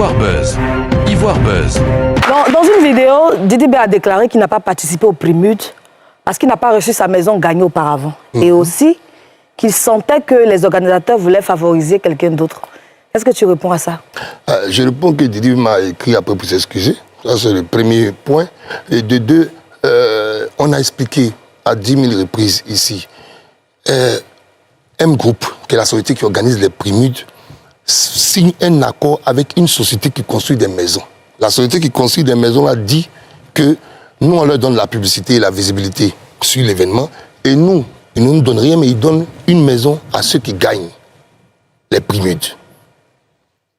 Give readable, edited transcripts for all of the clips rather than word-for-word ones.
Ivoire Buzz. Ivoire Buzz. Dans une vidéo, Didi B a déclaré qu'il n'a pas participé au Prémude parce qu'il n'a pas reçu sa maison gagnée auparavant. Et aussi qu'il sentait que les organisateurs voulaient favoriser quelqu'un d'autre. Est-ce que tu réponds à ça? Je réponds que Didi m'a écrit après pour s'excuser. Ça, c'est le premier point. Et de deux, on a expliqué à 10 000 reprises ici. M Group, qui est la société qui organise les Prémudes, signe un accord avec une société qui construit des maisons. La société qui construit des maisons a dit que nous, on leur donne la publicité et la visibilité sur l'événement. Et nous, ils ne nous donnent rien, mais ils donnent une maison à ceux qui gagnent les Prémudes.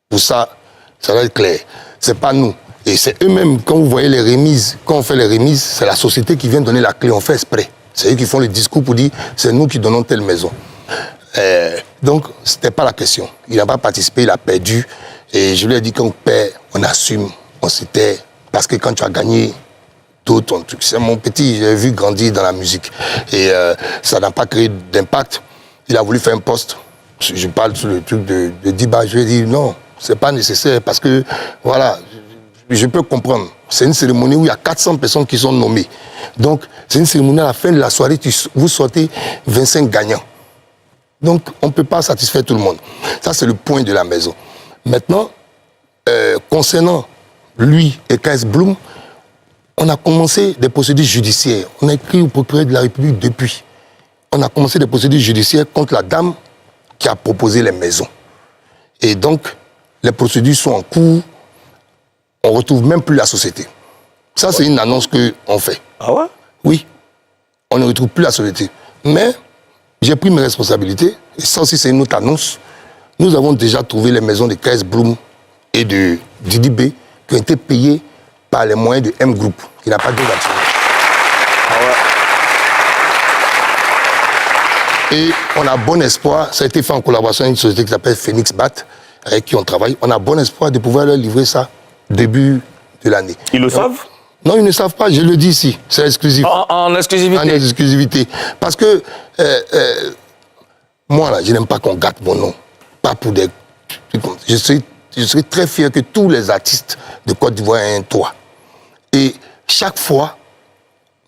Pour ça, ça doit être clair. Ce n'est pas nous. Et c'est eux-mêmes, quand vous voyez les remises, quand on fait les remises, c'est la société qui vient donner la clé. On fait exprès. C'est eux qui font le discours pour dire c'est nous qui donnons telle maison. Donc, ce n'était pas la question. Il n'a pas participé, il a perdu. Et je lui ai dit qu'on perd, on assume, on s'était. Parce que quand tu as gagné d'autres trucs, c'est mon petit, j'ai vu grandir dans la musique. Et ça n'a pas créé d'impact. Il a voulu faire un poste. Je parle sur le truc de Diba. Je lui ai dit non, ce n'est pas nécessaire parce que, voilà, je peux comprendre. C'est une cérémonie où il y a 400 personnes qui sont nommées. Donc, c'est une cérémonie à la fin de la soirée, vous sortez 25 gagnants. Donc, on ne peut pas satisfaire tout le monde. Ça, c'est le point de la maison. Maintenant, concernant lui et KS Bloom, on a commencé des procédures judiciaires. On a écrit au procureur de la République depuis. On a commencé des procédures judiciaires contre la dame qui a proposé les maisons. Et donc, les procédures sont en cours. On ne retrouve même plus la société. Ça, c'est une annonce qu'on fait. Ah ouais? Oui. On ne retrouve plus la société. Mais j'ai pris mes responsabilités. Et ça aussi, c'est une autre annonce. Nous avons déjà trouvé les maisons de KS Bloom et de Didi B qui ont été payées par les moyens de M Group, qui n'a pas de d'actionnaire. Ah ouais. Et on a bon espoir, ça a été fait en collaboration avec une société qui s'appelle Phoenix Bat, avec qui on travaille. On a bon espoir de pouvoir leur livrer ça début de l'année. Ils le savent? Non, ils ne savent pas, je le dis ici, c'est exclusif. En exclusivité? En exclusivité. Parce que moi, là, je n'aime pas qu'on gâte mon nom. Pas pour des trucs comme ça. Je serais très fier que tous les artistes de Côte d'Ivoire aient un toit. Et chaque fois,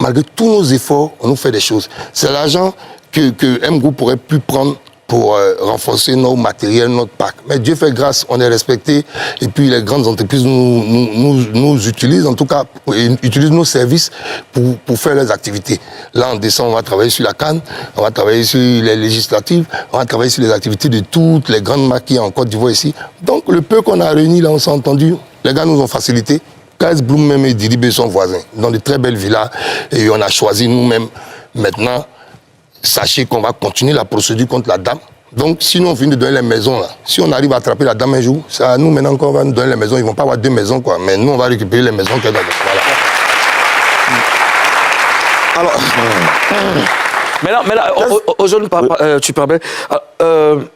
malgré tous nos efforts, on nous fait des choses. C'est l'argent que M Group aurait pu prendre pour renforcer nos matériels, notre parc. Mais Dieu fait grâce, on est respecté. Et puis les grandes entreprises nous utilisent, en tout cas, utilisent nos services pour faire leurs activités. Là, en décembre, on va travailler sur la CAN, on va travailler sur les législatives, on va travailler sur les activités de toutes les grandes marques qui en Côte d'Ivoire ici. Donc, le peu qu'on a réuni, là, on s'est entendu. Les gars nous ont facilité. KS Bloom même et Didi B sont voisins, dans de très belles villas. Et on a choisi nous-mêmes. Maintenant, sachez qu'on va continuer la procédure contre la dame. Donc, si nous on finit de donner les maisons, là, si on arrive à attraper la dame un jour, c'est à nous maintenant qu'on va nous donner les maisons. Ils ne vont pas avoir 2 maisons, quoi. Mais nous, on va récupérer les maisons qu'elle a. Voilà. Alors, mais là aujourd'hui, tu parlais.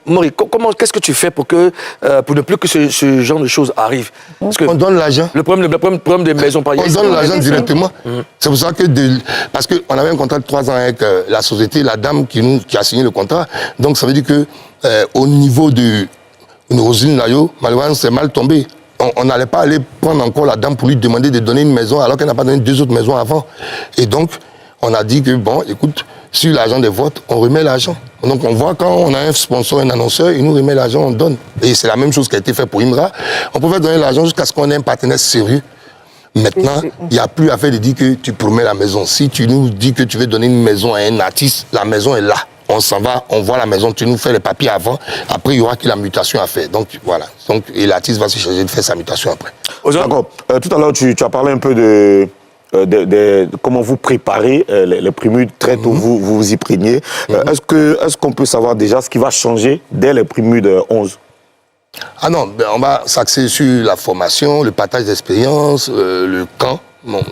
Maury, qu'est-ce que tu fais pour ne plus que ce genre de choses arrivent? Parce que on donne l'argent. Le problème des maisons, par exemple. On donne l'argent directement. C'est pour ça que... Parce qu'on avait un contrat de 3 ans avec la société, la dame qui a signé le contrat. Donc ça veut dire qu'au niveau de Roselyne Layo, malheureusement, c'est mal tombé. On n'allait pas aller prendre encore la dame pour lui demander de donner une maison alors qu'elle n'a pas donné 2 autres maisons avant. Et donc, on a dit que, bon, écoute, sur l'argent des votes, on remet l'argent. Donc on voit quand on a un sponsor, un annonceur, il nous remet l'argent, on donne. Et c'est la même chose qui a été fait pour Imra. On pouvait donner l'argent jusqu'à ce qu'on ait un partenaire sérieux. Maintenant, il n'y a plus à faire de dire que tu promets la maison. Si tu nous dis que tu veux donner une maison à un artiste, la maison est là. On s'en va, on voit la maison, tu nous fais les papiers avant. Après, il y aura que la mutation à faire. Donc voilà. Donc, et l'artiste va se charger de faire sa mutation après. D'accord. Tout à l'heure, tu as parlé un peu de comment vous préparez les Prémudes très tôt, vous y preniez. Est-ce qu'on peut savoir déjà ce qui va changer dès les Prémudes 11? Ah non, ben on va s'axer sur la formation, le partage d'expérience, le camp. Bon,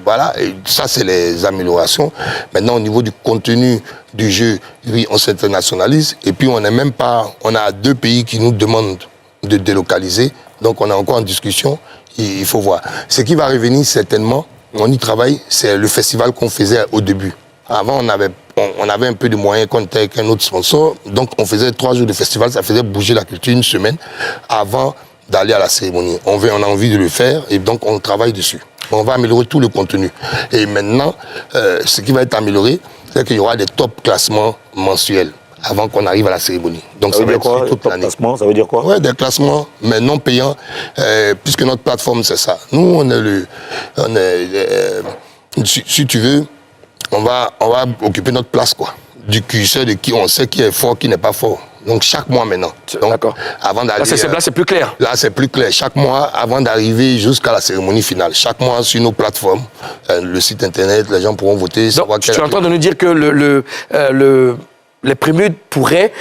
voilà, et ça c'est les améliorations. Maintenant au niveau du contenu du jeu, oui, on s'internationalise et puis on n'est même pas, on a 2 pays qui nous demandent de délocaliser, donc on est encore en discussion, il faut voir. Ce qui va revenir certainement, on y travaille, c'est le festival qu'on faisait au début. Avant, on avait un peu de moyens qu'on était avec un autre sponsor. Donc, on faisait 3 jours de festival. Ça faisait bouger la culture une semaine. Avant, d'aller à la cérémonie. On a envie de le faire et donc on travaille dessus. On va améliorer tout le contenu. Et maintenant, ce qui va être amélioré, c'est qu'il y aura des top classements mensuels avant qu'on arrive à la cérémonie. Donc ça veut dire quoi, toute l'année. Ça veut dire quoi? Ouais, des classements, mais non payants, puisque notre plateforme, c'est ça. Nous, on est si tu veux, on va occuper notre place, quoi. Du curseur de qui on sait qui est fort, qui n'est pas fort. Donc chaque mois maintenant. D'accord. Avant d'aller. Là, c'est plus clair. Là, c'est plus clair. Chaque mois, avant d'arriver jusqu'à la cérémonie finale. Chaque mois, sur nos plateformes, le site internet, les gens pourront voter. Donc, tu es en train de nous dire que les prémudes pourraient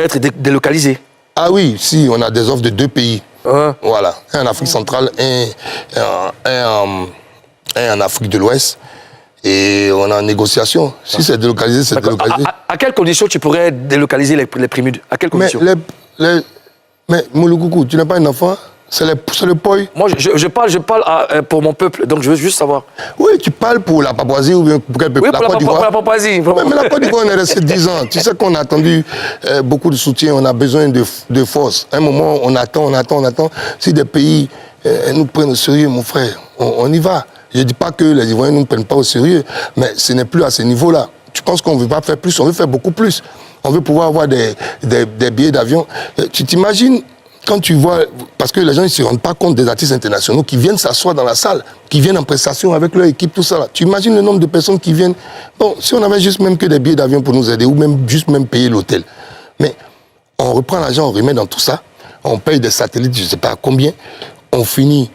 être délocalisés. Ah oui, si, on a des offres de 2 pays. Voilà. Un en Afrique centrale, un en Afrique de l'Ouest. Et on est en négociation. Si c'est délocalisé, c'est délocalisé. À quelles conditions tu pourrais délocaliser les prémudes? À quelles conditions? Mais Mouloukoukou, tu n'es pas un enfant? C'est le poi. Moi, je parle pour mon peuple, donc je veux juste savoir. Oui, tu parles pour la Papouasie ou bien pour quel peuple? Oui, pour la Papouasie. Mais la Côte d'Ivoire, on est resté 10 ans. Tu sais qu'on a attendu beaucoup de soutien, on a besoin de force. À un moment, on attend. Si des pays nous prennent au sérieux, mon frère, on y va. Je ne dis pas que les Ivoiriens ne nous prennent pas au sérieux, mais ce n'est plus à ce niveau-là. Tu penses qu'on ne veut pas faire plus, on veut faire beaucoup plus. On veut pouvoir avoir des billets d'avion. Tu t'imagines, quand tu vois, parce que les gens ne se rendent pas compte des artistes internationaux qui viennent s'asseoir dans la salle, qui viennent en prestation avec leur équipe, tout ça. Là. Tu imagines le nombre de personnes qui viennent. Bon, si on avait juste même que des billets d'avion pour nous aider, ou même juste même payer l'hôtel. Mais on reprend l'argent, on remet dans tout ça, on paye des satellites, je ne sais pas combien, on finit.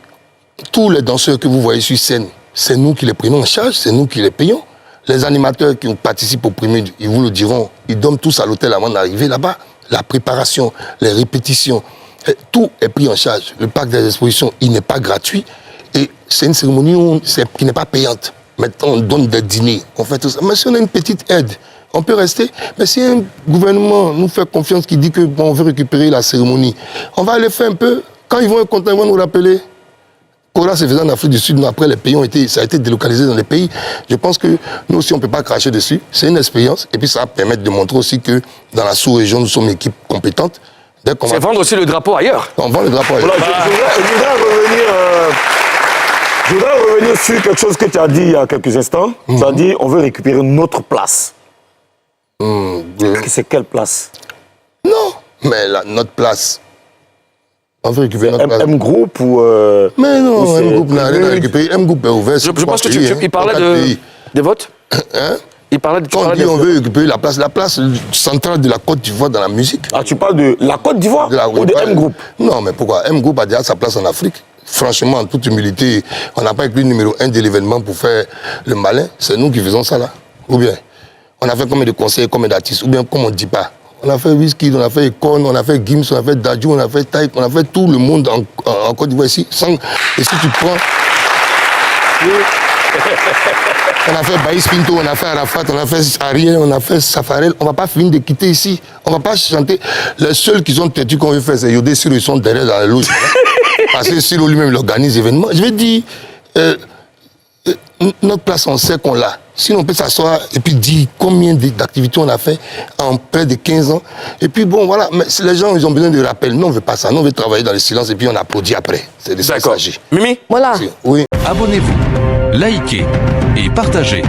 Tous les danseurs que vous voyez sur scène, c'est nous qui les prenons en charge, c'est nous qui les payons. Les animateurs qui participent au Prémude, ils vous le diront, ils dorment tous à l'hôtel avant d'arriver là-bas. La préparation, les répétitions, tout est pris en charge. Le parc des expositions, il n'est pas gratuit. Et c'est une cérémonie qui n'est pas payante. Maintenant, on donne des dîners, on fait tout ça. Mais si on a une petite aide, on peut rester. Mais si un gouvernement nous fait confiance qui dit que bon, on veut récupérer la cérémonie, on va aller faire un peu. Quand ils vont être contents, ils vont nous rappeler. Là, c'est faisant en Afrique du Sud, mais après, ça a été délocalisé dans les pays. Je pense que nous aussi, on ne peut pas cracher dessus. C'est une expérience. Et puis, ça va permettre de montrer aussi que dans la sous-région, nous sommes une équipe compétente. C'est vendre aussi le drapeau ailleurs. On vend le drapeau ailleurs. Je voudrais revenir sur quelque chose que tu as dit il y a quelques instants. Tu as dit, on veut récupérer notre place. C'est quelle place? Non, mais notre place... On veut récupérer notre place. M-Group ou... Mais non, M-Group n'a rien à récupérer. M-Group est ouvert. Je pense que tu parlais des votes. Hein? Quand on veut récupérer la place centrale de la Côte d'Ivoire dans la musique. Ah, tu parles de la Côte d'Ivoire ou de M-Group? Non, mais pourquoi? M-Group a déjà sa place en Afrique. Franchement, en toute humilité, on n'a pas écrit le numéro 1 de l'événement pour faire le malin. C'est nous qui faisons ça là. Ou bien, on a fait combien de conseillers, combien d'artistes? Ou bien, comme on ne dit pas. On a fait Whisky, on a fait Econ, on a fait Gims, on a fait Dadju, on a fait Taïk, on a fait tout le monde en Côte d'Ivoire ici. Et si tu prends... On a fait Baïs Pinto, on a fait Arafat, on a fait Ariel, on a fait Safarel. On ne va pas finir de quitter ici. On ne va pas chanter. Les seuls qui sont têtus qu'on veut faire, c'est Yodé Siro, ils sont derrière dans la loge. Parce que Siro lui-même, il organise l'événement. Je vais dire, notre place, on sait qu'on l'a. Sinon, on peut s'asseoir et puis dire combien d'activités on a fait en près de 15 ans. Et puis bon, voilà. Mais les gens, ils ont besoin de rappel. Nous, on ne veut pas ça. Nous, on veut travailler dans le silence et puis on applaudit après. C'est de ça qu'il s'agit. Mimi? Voilà. Oui. Abonnez-vous, likez et partagez.